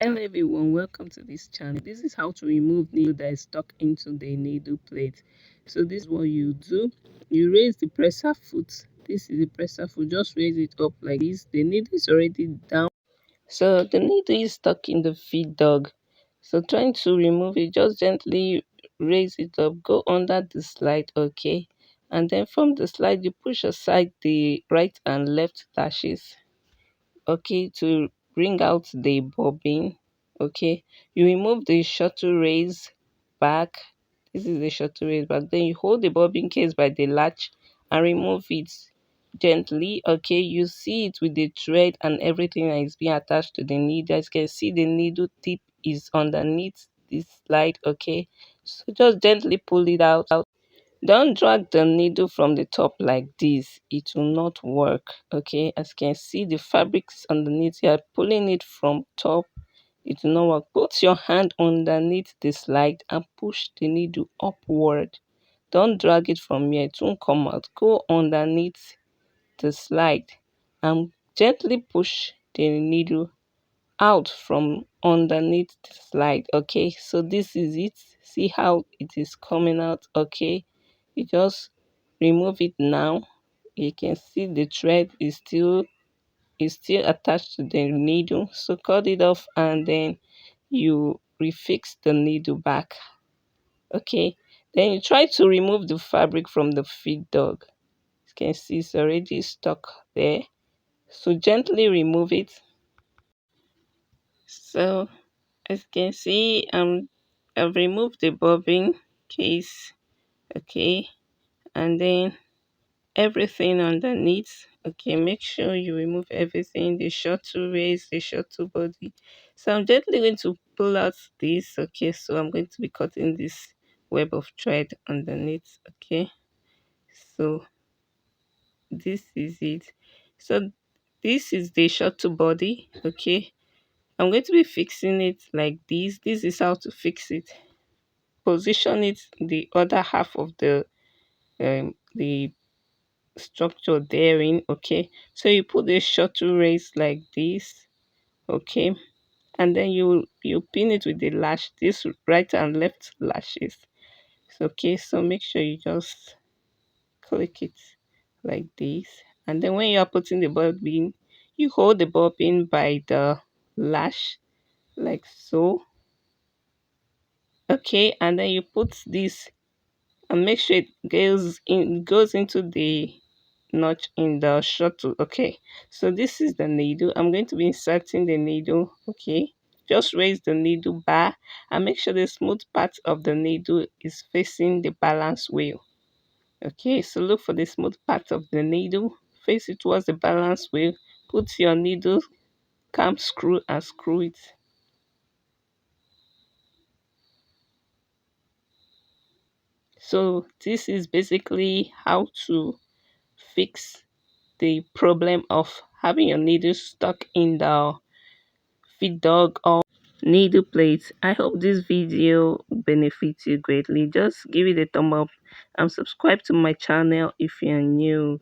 Hello everyone, welcome to this channel. This is how to remove needle that is stuck into the needle plate. So this is what you do. You raise the presser foot. This is the presser foot. Just raise it up like this. The needle is already down. So the needle is stuck in the feed dog. So trying to remove it, just gently raise it up. Go under the slide, okay? And then from the slide, you push aside the right and left lashes, okay, to bring out the bobbin. Okay, you remove the shuttle raise back. This is the shuttle raise back. Then you hold the bobbin case by the latch and remove it gently. Okay, you see it with the thread and everything that is being attached to the needle. As you can see, the needle tip is underneath this slide. Okay, so just gently pull it out. Don't drag the needle from the top like this. It will not work. Okay, as you can see, the fabrics underneath. You are pulling it from top. It will not work. Put your hand underneath the slide and push the needle upward. Don't drag it from here. It won't come out. Go underneath the slide and gently push the needle out from underneath the slide. Okay, so this is it. See how it is coming out. Okay, you just remove it now. You can see the thread is still attached to the needle, so cut it off and then you refix the needle back. Okay, then you try to remove the fabric from the feed dog. You can see it's already stuck there, so gently remove it. So as you can see, I've removed the bobbin case. Okay, and then everything underneath. Okay, make sure you remove everything, the shuttle waist, the shuttle body. So I'm gently going to pull out this. Okay, so I'm going to be cutting this web of thread underneath. Okay, so this is it. So this is the shuttle body. Okay, I'm going to be fixing it like this. This is how to fix it. Position it in the other half of the structure therein. Okay, so you put the shuttle race like this. Okay, and then you pin it with the lash, this right and left lashes. Okay, so make sure you just click it like this, and then when you are putting the bobbin, you hold the bobbin by the lash like so. Okay, and then you put this and make sure it goes into the notch in the shuttle. Okay, so this is the needle. I'm going to be inserting the needle. Okay, just raise the needle bar and make sure the smooth part of the needle is facing the balance wheel. Okay, so look for the smooth part of the needle, face it towards the balance wheel, put your needle cam screw and screw it. So this is basically how to fix the problem of having your needle stuck in the feed dog or needle plate. I hope this video benefits you greatly. Just give it a thumb up and subscribe to my channel if you're new.